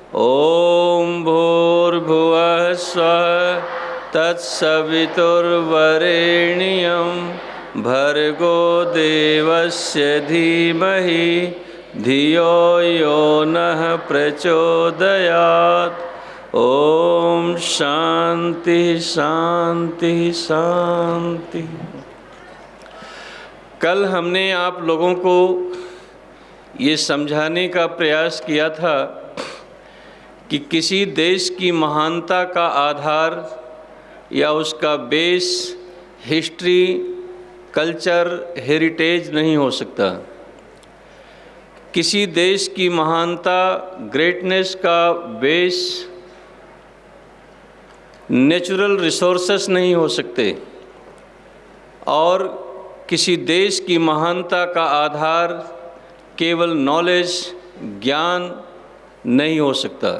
ॐ भूर्भुवः स्वः तत्सवितुर्वरेण्यं भर्गो देवस्य धीमहि धियो यो नः प्रचोदयात्। ओम शांति शांति शांति। कल हमने आप लोगों को ये समझाने का प्रयास किया था कि किसी देश की महानता का आधार या उसका बेस हिस्ट्री, कल्चर, हेरिटेज नहीं हो सकता। किसी देश की महानता, ग्रेटनेस का बेस नेचुरल रिसोर्सेस नहीं हो सकते, और किसी देश की महानता का आधार केवल नॉलेज, ज्ञान नहीं हो सकता।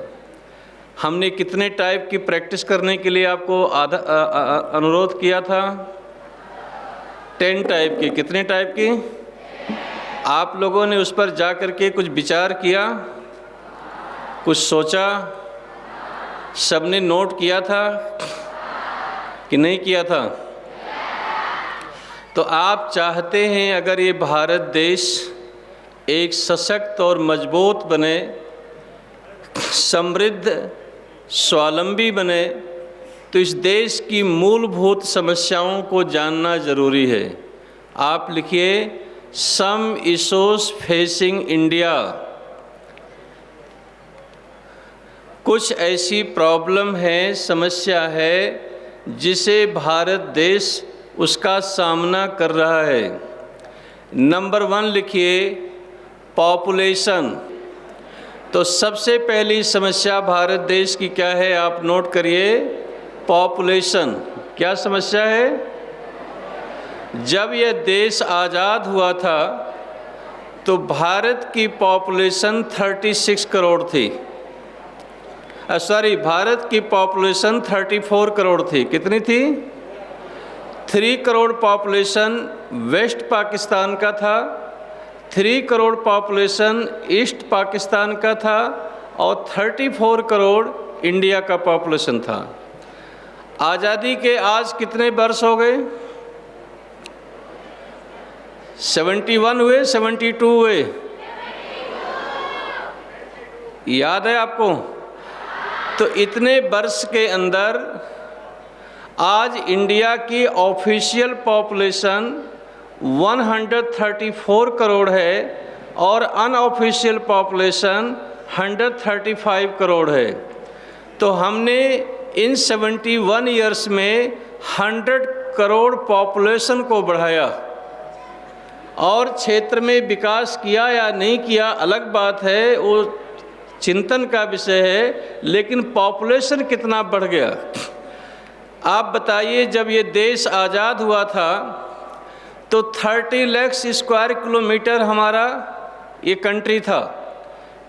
हमने कितने टाइप की प्रैक्टिस करने के लिए आपको अनुरोध किया था? 10 टाइप की। कितने टाइप की? आप लोगों ने उस पर जा कर के कुछ विचार किया, कुछ सोचा? सबने नोट किया था कि नहीं किया था? तो आप चाहते हैं अगर ये भारत देश एक सशक्त और मजबूत बने, समृद्ध, स्वावलंबी बने, तो इस देश की मूलभूत समस्याओं को जानना जरूरी है। आप लिखिए, सम इश्यूज फेसिंग इंडिया। कुछ ऐसी प्रॉब्लम है, समस्या है, जिसे भारत देश उसका सामना कर रहा है। नंबर 1 लिखिए, पॉपुलेशन। तो सबसे पहली समस्या भारत देश की क्या है? आप नोट करिए, पॉपुलेशन। क्या समस्या है? जब यह देश आज़ाद हुआ था तो भारत की पॉपुलेशन 36 करोड़ थी। भारत की पॉपुलेशन 34 करोड़ थी। कितनी थी? 3 करोड़ पॉपुलेशन वेस्ट पाकिस्तान का था, 3 करोड़ पॉपुलेशन ईस्ट पाकिस्तान का था, और 34 करोड़ इंडिया का पॉपुलेशन था। आज़ादी के आज कितने वर्ष हो गए? 71 हुए, 72 हुए? याद है आपको? तो इतने वर्ष के अंदर आज इंडिया की ऑफिशियल पॉपुलेशन 134 करोड़ है और अनऑफिशियल पॉपुलेशन 135 करोड़ है। तो हमने इन 71 ईयर्स में 100 करोड़ पॉपुलेशन को बढ़ाया, और क्षेत्र में विकास किया या नहीं किया अलग बात है, वो चिंतन का विषय है, लेकिन पॉपुलेशन कितना बढ़ गया? आप बताइए, जब ये देश आज़ाद हुआ था तो 30 लाख स्क्वायर किलोमीटर हमारा ये कंट्री था।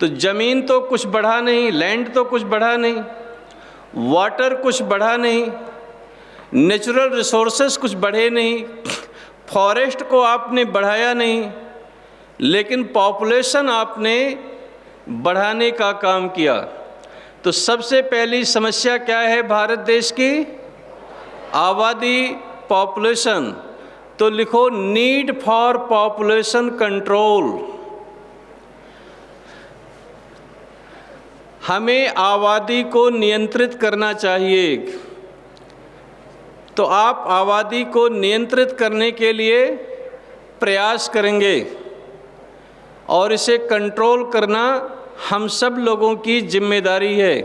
तो ज़मीन तो कुछ बढ़ा नहीं, लैंड तो कुछ बढ़ा नहीं, वाटर कुछ बढ़ा नहीं, नेचुरल रिसोर्सेस कुछ बढ़े नहीं, फॉरेस्ट को आपने बढ़ाया नहीं, लेकिन पॉपुलेशन आपने बढ़ाने का काम किया। तो सबसे पहली समस्या क्या है भारत देश की? आबादी, पॉपुलेशन। तो लिखो, नीड फॉर पॉपुलेशन कंट्रोल। हमें आबादी को नियंत्रित करना चाहिए। तो आप आबादी को नियंत्रित करने के लिए प्रयास करेंगे, और इसे कंट्रोल करना हम सब लोगों की जिम्मेदारी है।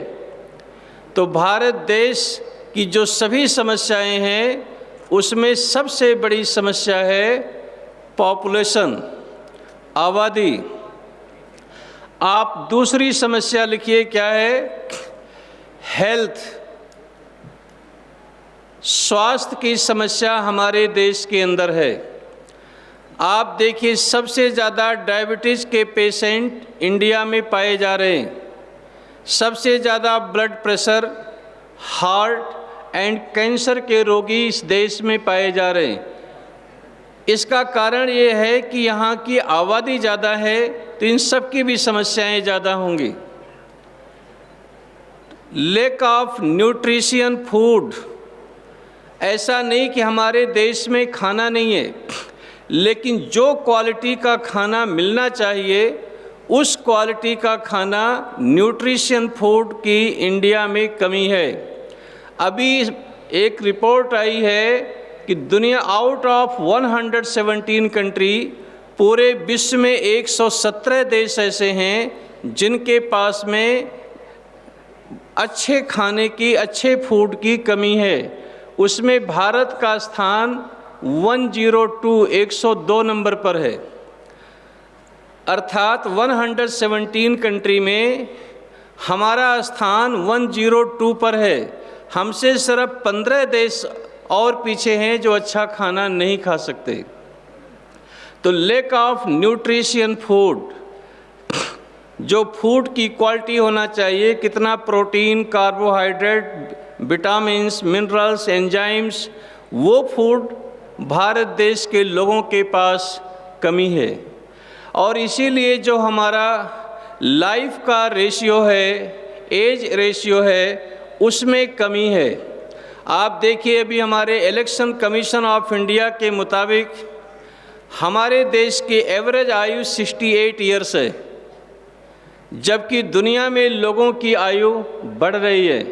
तो भारत देश की जो सभी समस्याएं हैं, उसमें सबसे बड़ी समस्या है पॉपुलेशन, आबादी। आप दूसरी समस्या लिखिए, क्या है? हेल्थ, स्वास्थ्य की समस्या हमारे देश के अंदर है। आप देखिए, सबसे ज़्यादा डायबिटीज़ के पेशेंट इंडिया में पाए जा रहे हैं, सबसे ज़्यादा blood pressure, heart and cancer के रोगी इस देश में पाए जा रहे हैं। इसका कारण ये है कि यहाँ की आबादी ज़्यादा है, तो इन सब की भी समस्याएं ज़्यादा होंगी। Lack of nutrition food. ऐसा नहीं कि हमारे देश में खाना नहीं है, लेकिन जो क्वालिटी का खाना मिलना चाहिए उस क्वालिटी का खाना, न्यूट्रिशन फूड की इंडिया में कमी है। अभी एक रिपोर्ट आई है कि दुनिया आउट ऑफ 117 कंट्री, पूरे विश्व में 117 देश ऐसे हैं जिनके पास में अच्छे खाने की, अच्छे फूड की कमी है। उसमें भारत का स्थान 102 नंबर पर है। अर्थात 117 कंट्री में हमारा स्थान 102 पर है। हमसे सिर्फ 15 देश और पीछे हैं जो अच्छा खाना नहीं खा सकते। तो लैक ऑफ न्यूट्रिशन फूड, जो फूड की क्वालिटी होना चाहिए, कितना protein, carbohydrate, vitamins, minerals, enzymes, वो फूड भारत देश के लोगों के पास कमी है। और इसीलिए जो हमारा लाइफ का रेशियो है, एज रेशियो है, उसमें कमी है। आप देखिए अभी हमारे इलेक्शन कमीशन ऑफ इंडिया के मुताबिक हमारे देश की एवरेज आयु 68 ईयर्स है, जबकि दुनिया में लोगों की आयु बढ़ रही है।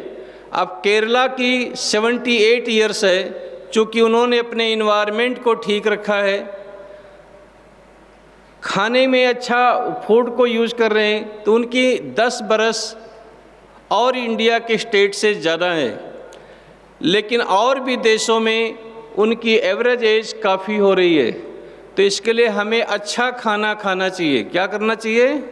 अब केरला की 78 ईयर्स है, चूँकि उन्होंने अपने इन्वायरमेंट को ठीक रखा है, खाने में अच्छा फूड को यूज़ कर रहे हैं, तो उनकी 10 बरस और इंडिया के स्टेट से ज़्यादा है। लेकिन और भी देशों में उनकी एवरेज एज काफ़ी हो रही है। तो इसके लिए हमें अच्छा खाना खाना चाहिए। क्या करना चाहिए?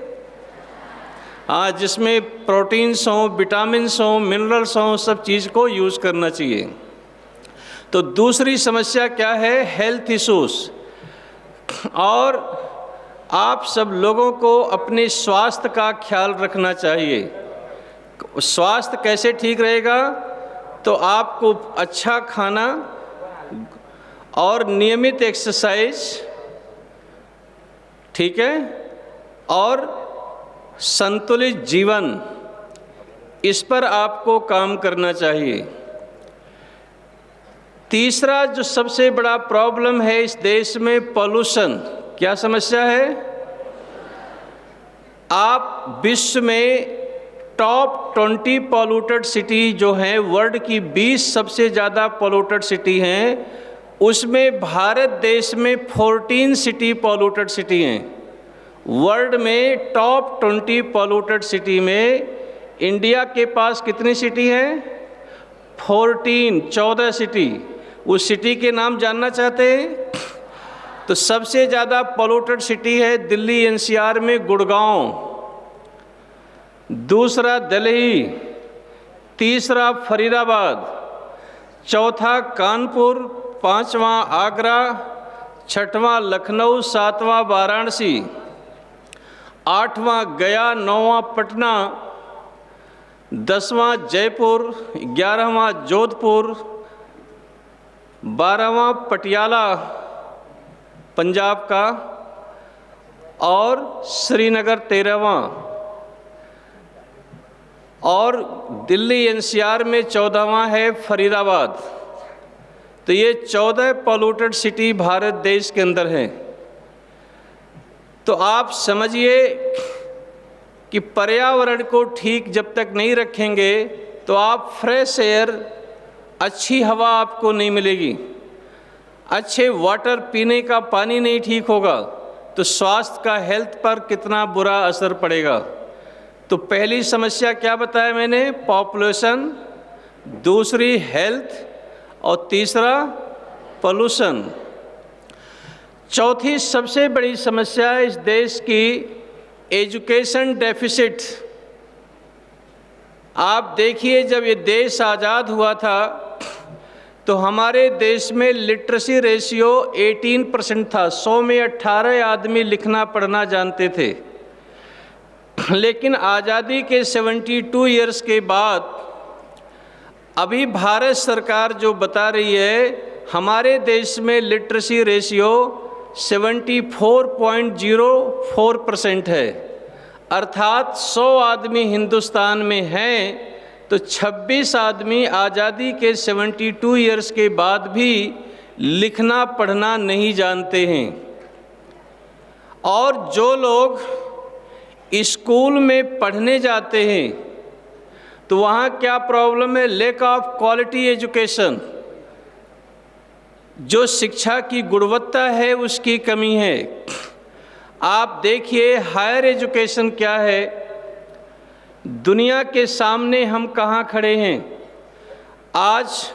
जिसमें प्रोटीन्स हों, विटामिन्स हों, मिनरल्स हों, सब चीज़ को यूज़ करना चाहिए। तो दूसरी समस्या क्या है? Health issues. और आप सब लोगों को अपने स्वास्थ्य का ख्याल रखना चाहिए। स्वास्थ्य कैसे ठीक रहेगा? तो आपको अच्छा खाना और नियमित एक्सरसाइज, ठीक है, और संतुलित जीवन, इस पर आपको काम करना चाहिए। तीसरा जो सबसे बड़ा प्रॉब्लम है इस देश में, पॉल्यूशन। क्या समस्या है? आप विश्व में टॉप 20 पॉल्यूटेड सिटी जो हैं, वर्ल्ड की 20 सबसे ज़्यादा पॉल्यूटेड सिटी हैं, उसमें भारत देश में 14 सिटी पॉल्यूटेड सिटी हैं। वर्ल्ड में टॉप 20 पॉल्यूटेड सिटी में इंडिया के पास कितनी सिटी हैं? 14 सिटी। उस सिटी के नाम जानना चाहते हैं? तो सबसे ज़्यादा पॉल्यूटेड सिटी है दिल्ली एनसीआर में गुड़गांव, दूसरा दिल्ली, तीसरा फरीदाबाद, चौथा कानपुर, पांचवा आगरा, छठवां लखनऊ, सातवां वाराणसी, आठवां गया, नौवां पटना, 10वां जयपुर, 11वां जोधपुर, 12वां पटियाला पंजाब का, और श्रीनगर 13वां, और दिल्ली एनसीआर में 14वां है फरीदाबाद। तो ये 14 पॉल्यूटेड सिटी भारत देश के अंदर हैं। तो आप समझिए कि पर्यावरण को ठीक जब तक नहीं रखेंगे तो आप फ्रेश एयर, अच्छी हवा आपको नहीं मिलेगी, अच्छे वाटर, पीने का पानी नहीं ठीक होगा, तो स्वास्थ्य का, हेल्थ पर कितना बुरा असर पड़ेगा। तो पहली समस्या क्या बताया मैंने? पॉपुलेशन, दूसरी हेल्थ, और तीसरा पोल्यूशन। चौथी सबसे बड़ी समस्या है इस देश की एजुकेशन डेफिसिट। आप देखिए जब ये देश आज़ाद हुआ था तो हमारे देश में लिटरेसी रेशियो 18% था। 100 में 18 आदमी लिखना पढ़ना जानते थे। लेकिन आज़ादी के 72 ईयर्स के बाद अभी भारत सरकार जो बता रही है, हमारे देश में लिटरेसी रेशियो 74.04% है। अर्थात 100 आदमी हिंदुस्तान में हैं तो 26 आदमी आज़ादी के 72 ईयर्स के बाद भी लिखना पढ़ना नहीं जानते हैं। और जो लोग स्कूल में पढ़ने जाते हैं तो वहाँ क्या प्रॉब्लम है? लैक ऑफ क्वालिटी एजुकेशन, जो शिक्षा की गुणवत्ता है उसकी कमी है। आप देखिए हायर एजुकेशन क्या है, दुनिया के सामने हम कहाँ खड़े हैं। आज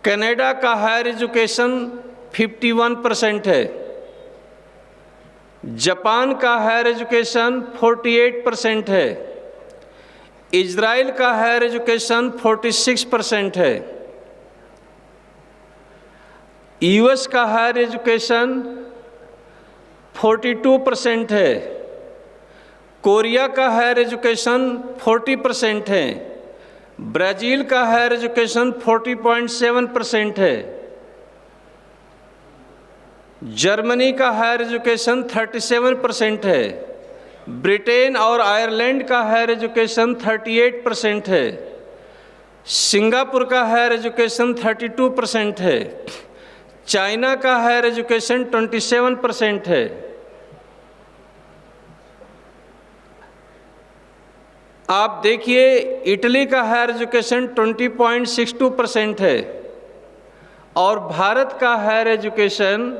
कनाडा का हायर एजुकेशन 51% है, जापान का हायर एजुकेशन 48% है, इजराइल का हायर एजुकेशन 46% है, यूएस का हायर एजुकेशन 42% है, कोरिया का हायर एजुकेशन 40% है, ब्राज़ील का हायर एजुकेशन 40.7% है, जर्मनी का हायर एजुकेशन 37% है, ब्रिटेन और आयरलैंड का हायर एजुकेशन 38% है, सिंगापुर का हायर एजुकेशन 32% है, चाइना का हायर एजुकेशन 27% है। आप देखिए इटली का हायर एजुकेशन 20.62% है और भारत का हायर एजुकेशन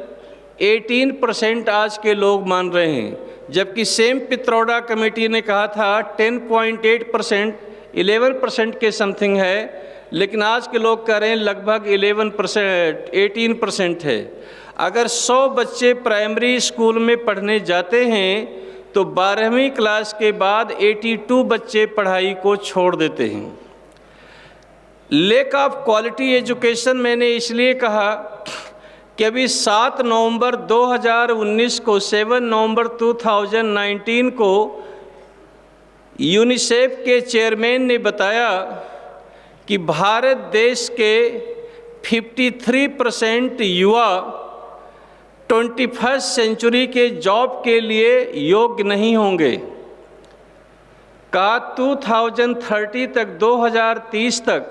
18% आज के लोग मान रहे हैं, जबकि सेम पित्रोडा कमेटी ने कहा था 10.8%, 11% के समथिंग है, लेकिन आज के लोग कह रहे हैं लगभग 11%, 18% है। अगर 100 बच्चे प्राइमरी स्कूल में पढ़ने जाते हैं तो 12वीं क्लास के बाद 82 बच्चे पढ़ाई को छोड़ देते हैं। लैक ऑफ क्वालिटी एजुकेशन मैंने इसलिए कहा कि अभी 7 नवंबर 2019 को 7 नवंबर 2019 को यूनिसेफ के चेयरमैन ने बताया कि भारत देश के 53% युवा 21st सेंचुरी के जॉब के लिए योग्य नहीं होंगे। का 2030 तक 2030 तक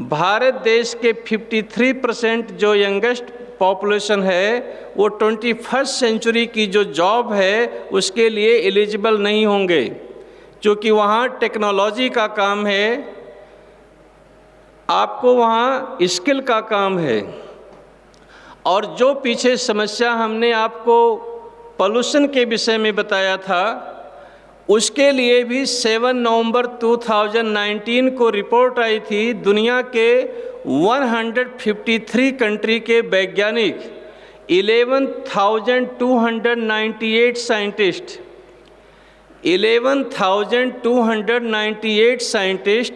भारत देश के 53% जो यंगेस्ट पॉपुलेशन है वो 21st सेंचुरी की जो जॉब है उसके लिए एलिजिबल नहीं होंगे, क्योंकि वहाँ टेक्नोलॉजी का काम है, आपको वहाँ स्किल का काम है। और जो पीछे समस्या हमने आपको पोल्यूशन के विषय में बताया था, उसके लिए भी 7 नवंबर 2019 को रिपोर्ट आई थी। दुनिया के 153 कंट्री के वैज्ञानिक 11,298 साइंटिस्ट 11,298 साइंटिस्ट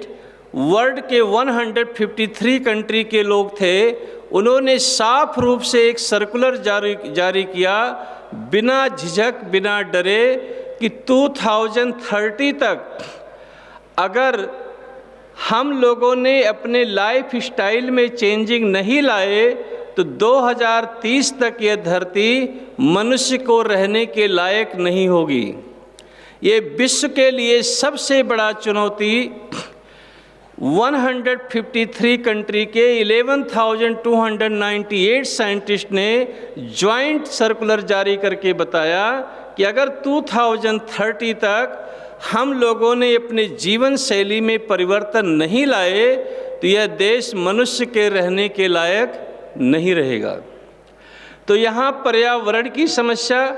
वर्ल्ड के 153 कंट्री के लोग थे। उन्होंने साफ रूप से एक सर्कुलर जारी किया बिना झिझक बिना डरे कि 2030 तक अगर हम लोगों ने अपने लाइफ स्टाइल में चेंजिंग नहीं लाए तो 2030 तक यह धरती मनुष्य को रहने के लायक नहीं होगी। ये विश्व के लिए सबसे बड़ा चुनौती 153 कंट्री के 11,298 साइंटिस्ट ने ज्वाइंट सर्कुलर जारी करके बताया कि अगर 2030 तक हम लोगों ने अपने जीवन शैली में परिवर्तन नहीं लाए तो यह देश मनुष्य के रहने के लायक नहीं रहेगा। तो यहाँ पर्यावरण की समस्या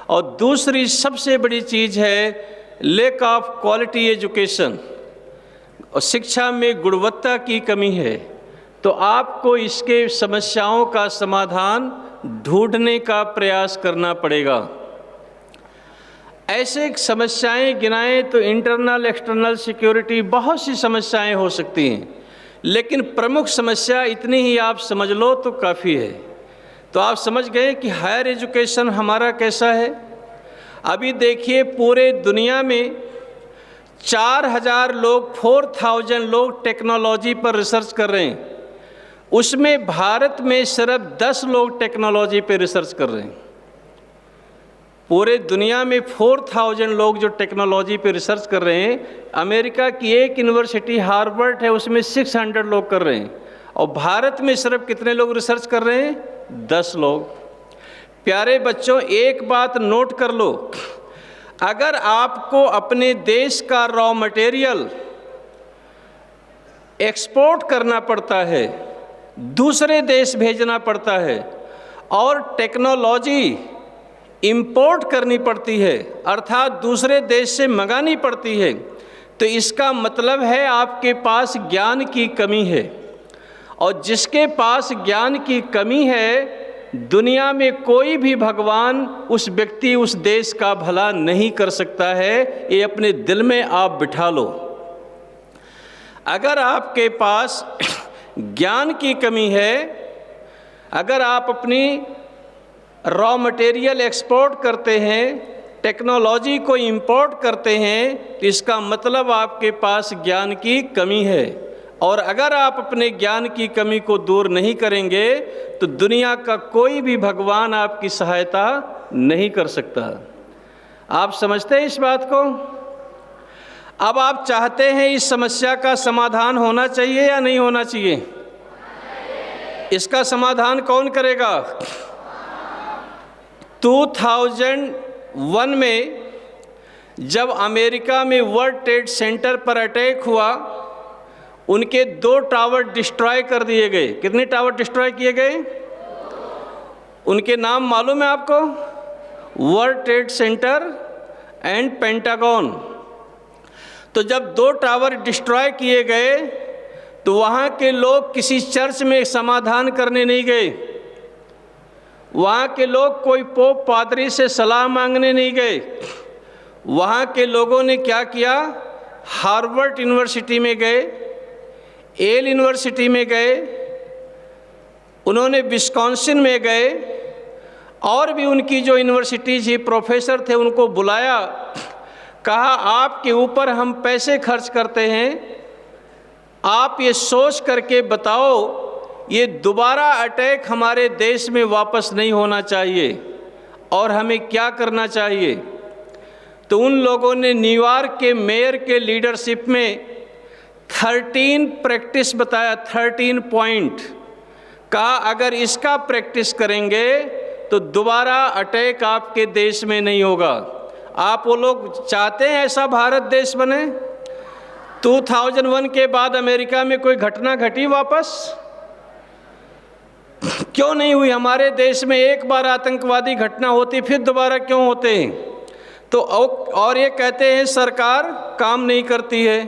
और दूसरी सबसे बड़ी चीज़ है लैक ऑफ क्वालिटी एजुकेशन, और शिक्षा में गुणवत्ता की कमी है। तो आपको इसके समस्याओं का समाधान ढूंढने का प्रयास करना पड़ेगा। ऐसे समस्याएं गिनाएं तो इंटरनल एक्सटर्नल सिक्योरिटी बहुत सी समस्याएं हो सकती हैं, लेकिन प्रमुख समस्या इतनी ही आप समझ लो तो काफ़ी है। तो आप समझ गए कि हायर एजुकेशन हमारा कैसा है। अभी देखिए पूरे दुनिया में 4,000 लोग 4,000 लोग टेक्नोलॉजी पर रिसर्च कर रहे हैं, उसमें भारत में सिर्फ 10 लोग टेक्नोलॉजी पर रिसर्च कर रहे हैं। पूरे दुनिया में 4000 लोग जो टेक्नोलॉजी पे रिसर्च कर रहे हैं। अमेरिका की एक यूनिवर्सिटी हार्वर्ड है, उसमें 600 लोग कर रहे हैं। और भारत में सिर्फ कितने लोग रिसर्च कर रहे हैं? 10 लोग। प्यारे बच्चों, एक बात नोट कर लो, अगर आपको अपने देश का रॉ मटेरियल एक्सपोर्ट करना पड़ता है, दूसरे देश भेजना पड़ता है, और टेक्नोलॉजी इंपोर्ट करनी पड़ती है, अर्थात दूसरे देश से मंगानी पड़ती है, तो इसका मतलब है आपके पास ज्ञान की कमी है। और जिसके पास ज्ञान की कमी है, दुनिया में कोई भी भगवान उस व्यक्ति, उस देश का भला नहीं कर सकता है। ये अपने दिल में आप बिठा लो। अगर आपके पास ज्ञान की कमी है, अगर आप अपनी रॉ मटेरियल एक्सपोर्ट करते हैं, टेक्नोलॉजी को इंपोर्ट करते हैं, तो इसका मतलब आपके पास ज्ञान की कमी है। और अगर आप अपने ज्ञान की कमी को दूर नहीं करेंगे, तो दुनिया का कोई भी भगवान आपकी सहायता नहीं कर सकता। आप समझते हैं इस बात को? अब आप चाहते हैं इस समस्या का समाधान होना चाहिए या नहीं होना चाहिए? इसका समाधान कौन करेगा? 2001 में जब अमेरिका में वर्ल्ड ट्रेड सेंटर पर अटैक हुआ, उनके 2 टावर डिस्ट्रॉय कर दिए गए। कितने टावर डिस्ट्रॉय किए गए? उनके नाम मालूम है आपको? World trade centre and pentagon. तो जब 2 टावर डिस्ट्रॉय किए गए, तो वहाँ के लोग किसी चर्च में समाधान करने नहीं गए, वहाँ के लोग कोई पोप पादरी से सलाह मांगने नहीं गए। वहाँ के लोगों ने क्या किया? हार्वर्ड यूनिवर्सिटी में गए, येल यूनिवर्सिटी में गए, उन्होंने विस्कॉन्सिन में गए, और भी उनकी जो यूनिवर्सिटी थी, प्रोफेसर थे, उनको बुलाया, कहा आपके ऊपर हम पैसे खर्च करते हैं, आप ये सोच करके बताओ ये दोबारा अटैक हमारे देश में वापस नहीं होना चाहिए और हमें क्या करना चाहिए। तो उन लोगों ने न्यूयॉर्क के मेयर के लीडरशिप में 13 प्रैक्टिस बताया, 13 पॉइंट, कहा अगर इसका प्रैक्टिस करेंगे तो दोबारा अटैक आपके देश में नहीं होगा। आप वो लोग चाहते हैं ऐसा भारत देश बने? 2001 के बाद अमेरिका में कोई घटना घटी वापस? क्यों नहीं हुई? हमारे देश में एक बार आतंकवादी घटना होती, फिर दोबारा क्यों होते हैं? तो और ये कहते हैं सरकार काम नहीं करती है।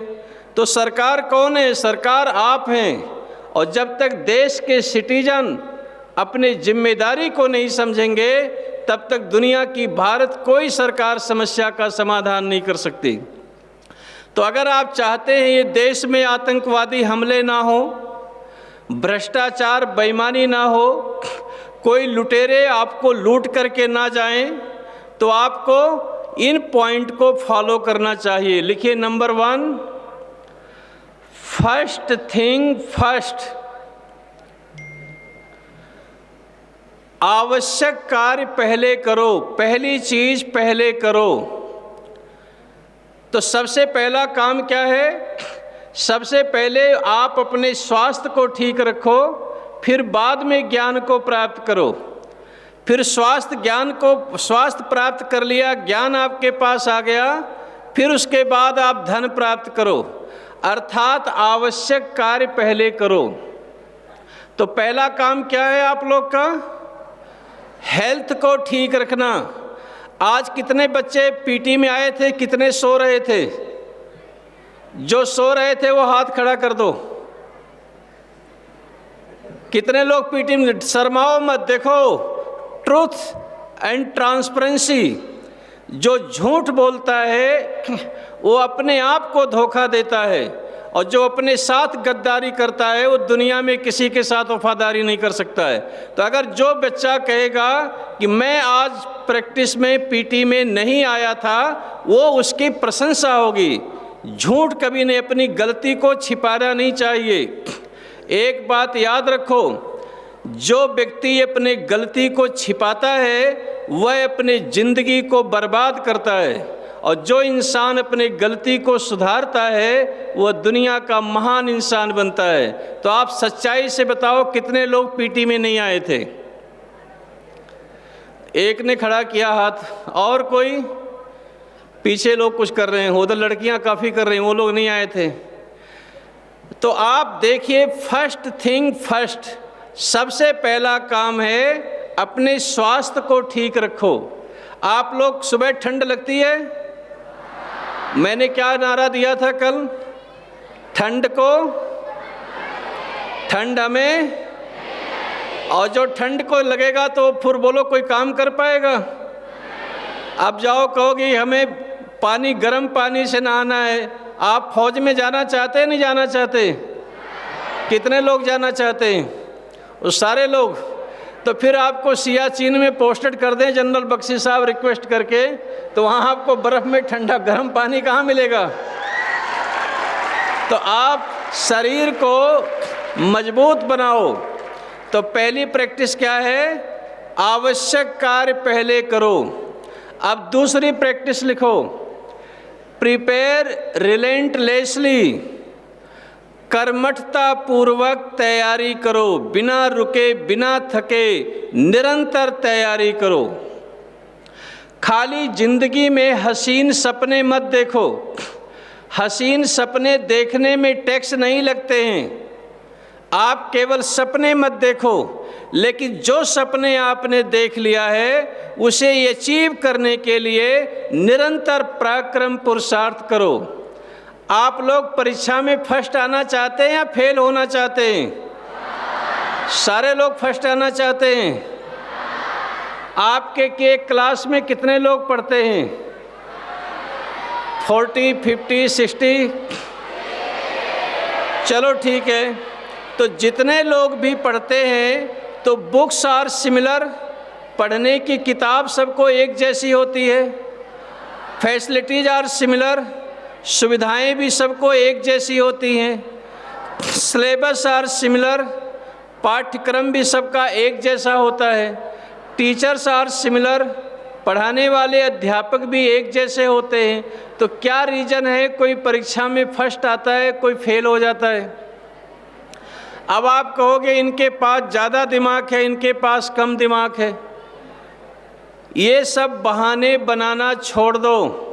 तो सरकार कौन है? सरकार आप हैं। और जब तक देश के सिटीजन अपने जिम्मेदारी को नहीं समझेंगे, तब तक दुनिया की भारत कोई सरकार समस्या का समाधान नहीं कर सकती। तो अगर आप चाहते हैं ये देश में आतंकवादी हमले ना हो, भ्रष्टाचार बेईमानी ना हो, कोई लुटेरे आपको लूट करके ना जाएं, तो आपको इन पॉइंट को फॉलो करना चाहिए। लिखिए, नंबर 1, फर्स्ट थिंग फर्स्ट, आवश्यक कार्य पहले करो, पहली चीज पहले करो। तो सबसे पहला काम क्या है? सबसे पहले आप अपने स्वास्थ्य को ठीक रखो, फिर बाद में ज्ञान को प्राप्त करो। फिर स्वास्थ्य प्राप्त कर लिया, ज्ञान आपके पास आ गया, फिर उसके बाद आप धन प्राप्त करो। अर्थात आवश्यक कार्य पहले करो। तो पहला काम क्या है आप लोग का? हेल्थ को ठीक रखना। आज कितने बच्चे पीटी में आए थे? कितने सो रहे थे? जो सो रहे थे वो हाथ खड़ा कर दो। कितने लोग पीटी में? शर्माओ मत, देखो, ट्रूथ एंड ट्रांसपेरेंसी। जो झूठ बोलता है वो अपने आप को धोखा देता है, और जो अपने साथ गद्दारी करता है वो दुनिया में किसी के साथ वफादारी नहीं कर सकता है। तो अगर जो बच्चा कहेगा कि मैं आज प्रैक्टिस में पीटी में नहीं आया था, वो उसकी प्रशंसा होगी। झूठ कभी नहीं, अपनी गलती को छिपाना नहीं चाहिए। एक बात याद रखो, जो व्यक्ति अपने गलती को छिपाता है वह अपनी ज़िंदगी को बर्बाद करता है, और जो इंसान अपनी गलती को सुधारता है वह दुनिया का महान इंसान बनता है। तो आप सच्चाई से बताओ कितने लोग पीटी में नहीं आए थे? एक ने खड़ा किया हाथ, और कोई? पीछे लोग कुछ कर रहे हैं, उधर लड़कियां काफ़ी कर रही हैं, वो लोग नहीं आए थे। तो आप देखिए, फर्स्ट थिंग फर्स्ट, सबसे पहला काम है अपने स्वास्थ्य को ठीक रखो। आप लोग सुबह ठंड लगती है, मैंने क्या नारा दिया था कल? ठंड को, ठंड हमें, और जो ठंड को लगेगा तो फिर बोलो कोई काम कर पाएगा? अब जाओ कहोगे हमें पानी, गर्म पानी से नहाना है। आप फौज में जाना चाहते हैं, नहीं जाना चाहते? कितने लोग जाना चाहते हैं? वो सारे लोग। तो फिर आपको सियाचिन में पोस्टेड कर दें जनरल बख्शी साहब रिक्वेस्ट करके, तो वहाँ आपको बर्फ़ में ठंडा गर्म पानी कहाँ मिलेगा? तो आप शरीर को मजबूत बनाओ। तो पहली प्रैक्टिस क्या है? आवश्यक कार्य पहले करो। अब दूसरी प्रैक्टिस लिखो, प्रिपेयर रिलेंटलेसली, कर्मठता पूर्वक तैयारी करो, बिना रुके बिना थके निरंतर तैयारी करो। खाली जिंदगी में हसीन सपने मत देखो। हसीन सपने देखने में टैक्स नहीं लगते हैं। आप केवल सपने मत देखो, लेकिन जो सपने आपने देख लिया है उसे अचीव करने के लिए निरंतर पराक्रम पुरुषार्थ करो। आप लोग परीक्षा में फर्स्ट आना चाहते हैं या फेल होना चाहते हैं? सारे लोग फर्स्ट आना चाहते हैं। आपके के क्लास में कितने लोग पढ़ते हैं? 40, 50, 60? चलो ठीक है। तो जितने लोग भी पढ़ते हैं तो बुक्स आर सिमिलर, पढ़ने की किताब सबको एक जैसी होती है। फैसिलिटीज़ आर सिमिलर, सुविधाएं भी सबको एक जैसी होती हैं। सिलेबस आर सिमिलर, पाठ्यक्रम भी सबका एक जैसा होता है। टीचर्स आर सिमिलर, पढ़ाने वाले अध्यापक भी एक जैसे होते हैं। तो क्या रीज़न है कोई परीक्षा में फर्स्ट आता है, कोई फेल हो जाता है? अब आप कहोगे इनके पास ज़्यादा दिमाग है, इनके पास कम दिमाग है। ये सब बहाने बनाना छोड़ दो।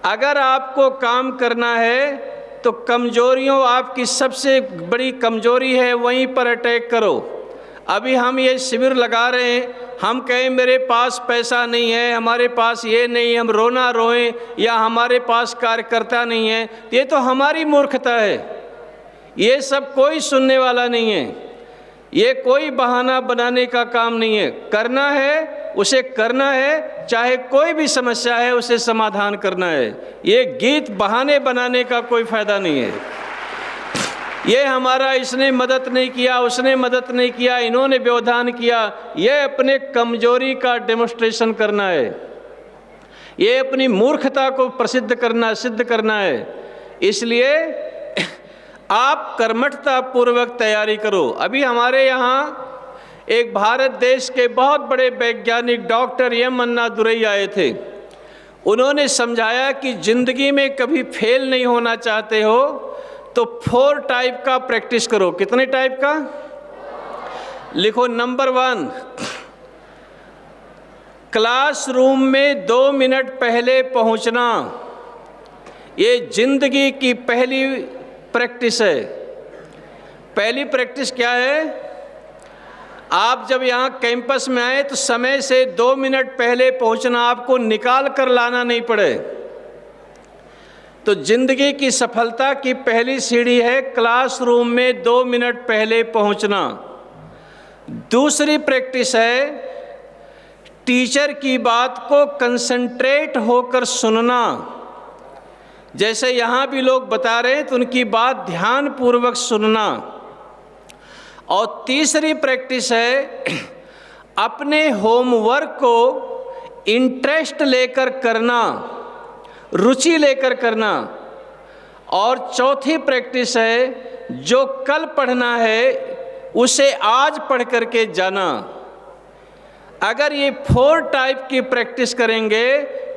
अगर आपको काम करना है तो कमजोरियों, आपकी सबसे बड़ी कमजोरी है, वहीं पर अटैक करो। अभी हम ये शिविर लगा रहे हैं, हम कहें मेरे पास पैसा नहीं है, हमारे पास ये नहीं, हम रोना रोएं, या हमारे पास कार्यकर्ता नहीं है, ये तो हमारी मूर्खता है। ये सब कोई सुनने वाला नहीं है। ये कोई बहाना बनाने का काम नहीं है। करना है उसे करना है, चाहे कोई भी समस्या है उसे समाधान करना है। ये गीत बहाने बनाने का कोई फ़ायदा नहीं है। ये हमारा इसने मदद नहीं किया, उसने मदद नहीं किया, इन्होंने व्यवधान किया, ये अपने कमजोरी का डेमोन्स्ट्रेशन करना है। ये अपनी मूर्खता को सिद्ध करना है। इसलिए आप कर्मठता पूर्वक तैयारी करो। अभी हमारे यहाँ एक भारत देश के बहुत बड़े वैज्ञानिक डॉक्टर एम अन्नादुरई आए थे। उन्होंने समझाया कि ज़िंदगी में कभी फेल नहीं होना चाहते हो तो 4 टाइप का प्रैक्टिस करो। कितने टाइप का? लिखो। नंबर 1, क्लासरूम में 2 मिनट पहले पहुंचना। ये जिंदगी की पहली प्रैक्टिस है। पहली प्रैक्टिस क्या है? आप जब यहाँ कैंपस में आए तो समय से 2 मिनट पहले पहुँचना, आपको निकाल कर लाना नहीं पड़े। तो जिंदगी की सफलता की पहली सीढ़ी है क्लासरूम में 2 मिनट पहले पहुँचना। दूसरी प्रैक्टिस है टीचर की बात को कंसंट्रेट होकर सुनना। जैसे यहाँ भी लोग बता रहे हैं तो उनकी बात ध्यानपूर्वक सुनना। और तीसरी प्रैक्टिस है अपने होमवर्क को इंटरेस्ट लेकर करना, रुचि लेकर करना। और चौथी प्रैक्टिस है जो कल पढ़ना है उसे आज पढ़ करके जाना। अगर ये 4 टाइप की प्रैक्टिस करेंगे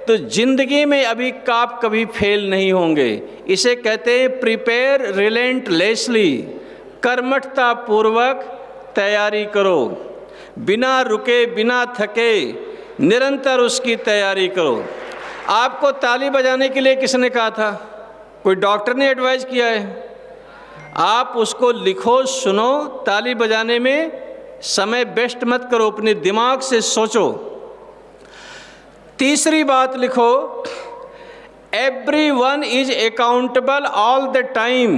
तो जिंदगी में आप कभी फेल नहीं होंगे। इसे कहते हैं प्रिपेयर रिलेंटलेसली, कर्मठता पूर्वक तैयारी करो, बिना रुके बिना थके निरंतर उसकी तैयारी करो। आपको ताली बजाने के लिए किसने कहा था? कोई डॉक्टर ने एडवाइस किया है? आप उसको लिखो, सुनो। ताली बजाने में समय वेस्ट मत करो, अपने दिमाग से सोचो। तीसरी बात लिखो, everyone is accountable all the time.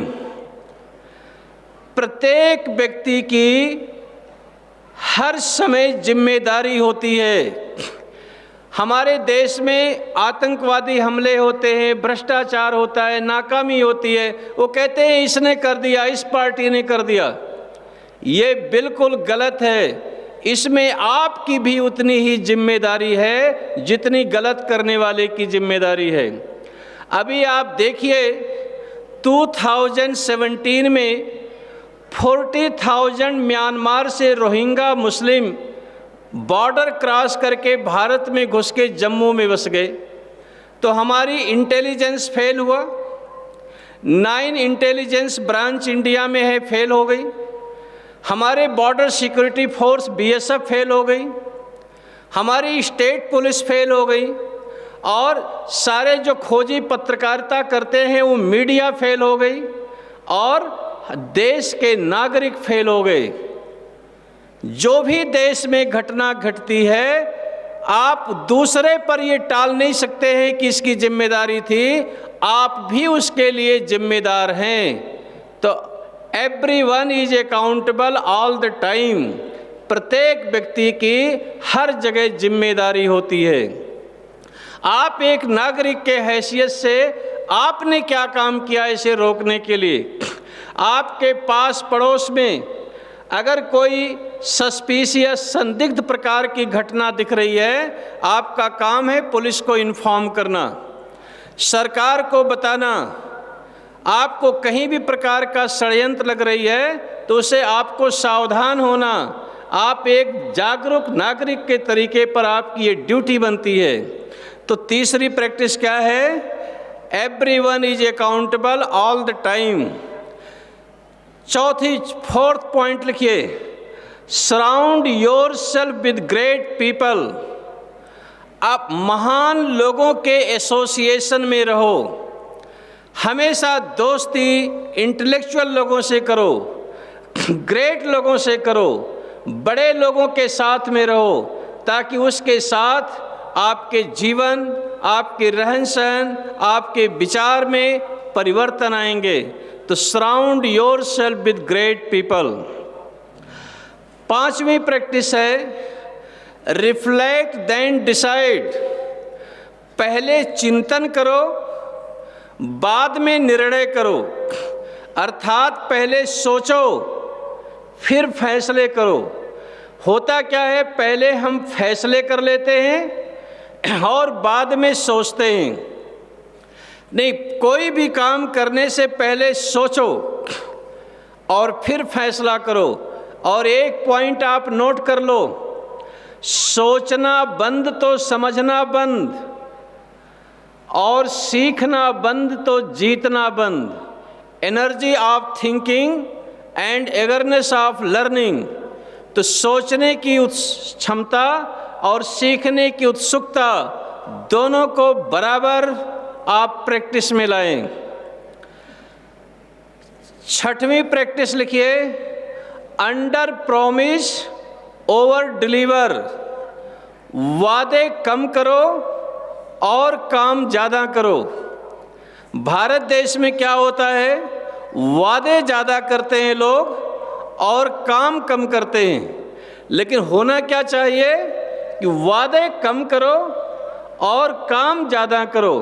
प्रत्येक व्यक्ति की हर समय जिम्मेदारी होती है। हमारे देश में आतंकवादी हमले होते हैं, भ्रष्टाचार होता है, नाकामी होती है, वो कहते हैं इसने कर दिया, इस पार्टी ने कर दिया। ये बिल्कुल गलत है। इसमें आपकी भी उतनी ही जिम्मेदारी है जितनी गलत करने वाले की जिम्मेदारी है। अभी आप देखिए 2017 में 40,000 म्यांमार से रोहिंग्या मुस्लिम बॉर्डर क्रॉस करके भारत में घुस के जम्मू में बस गए। तो हमारी इंटेलिजेंस फेल हुआ। 9 इंटेलिजेंस ब्रांच इंडिया में है, फेल हो गई। हमारे border security force BSF fail हो गई। हमारी स्टेट पुलिस फेल हो गई। और सारे जो खोजी पत्रकारिता करते हैं वो मीडिया फेल हो गई। और देश के नागरिक फेल हो गए। जो भी देश में घटना घटती है, आप दूसरे पर ये टाल नहीं सकते हैं कि इसकी जिम्मेदारी थी, आप भी उसके लिए जिम्मेदार हैं। तो everyone is accountable all the time. प्रत्येक व्यक्ति की हर जगह जिम्मेदारी होती है। आप एक नागरिक के हैसियत से आपने क्या काम किया इसे रोकने के लिए? आपके पास पड़ोस में अगर कोई सस्पिशियस संदिग्ध प्रकार की घटना दिख रही है, आपका काम है पुलिस को इन्फॉर्म करना, सरकार को बताना। आपको कहीं भी प्रकार का षड्यंत्र लग रही है तो उसे आपको सावधान होना। आप एक जागरूक नागरिक के तरीके पर आपकी ये ड्यूटी बनती है। तो तीसरी प्रैक्टिस क्या है? Everyone is accountable all the time. Fourth point लिखिए, surround yourself with great people. आप महान लोगों के एसोसिएशन में रहो। हमेशा दोस्ती इंटेलेक्चुअल लोगों से करो, ग्रेट लोगों से करो, बड़े लोगों के साथ में रहो, ताकि उसके साथ आपके जीवन, आपके रहन सहन, आपके विचार में परिवर्तन आएंगे। तो surround yourself with great people. 5वीं प्रैक्टिस है, रिफ्लेक्ट देन डिसाइड। पहले चिंतन करो, बाद में निर्णय करो। अर्थात पहले सोचो फिर फैसले करो। होता क्या है, पहले हम फैसले कर लेते हैं और बाद में सोचते हैं। नहीं, कोई भी काम करने से पहले सोचो और फिर फैसला करो। और एक पॉइंट आप नोट कर लो, सोचना बंद तो समझना बंद, और सीखना बंद तो जीतना बंद। Energy of thinking and awareness of learning. तो सोचने की क्षमता और सीखने की उत्सुकता दोनों को बराबर आप प्रैक्टिस में लाएं। 6वीं प्रैक्टिस लिखिए, अंडर प्रॉमिस ओवर डिलीवर। वादे कम करो और काम ज़्यादा करो। भारत देश में क्या होता है, वादे ज़्यादा करते हैं लोग और काम कम करते हैं। लेकिन होना क्या चाहिए कि वादे कम करो और काम ज़्यादा करो।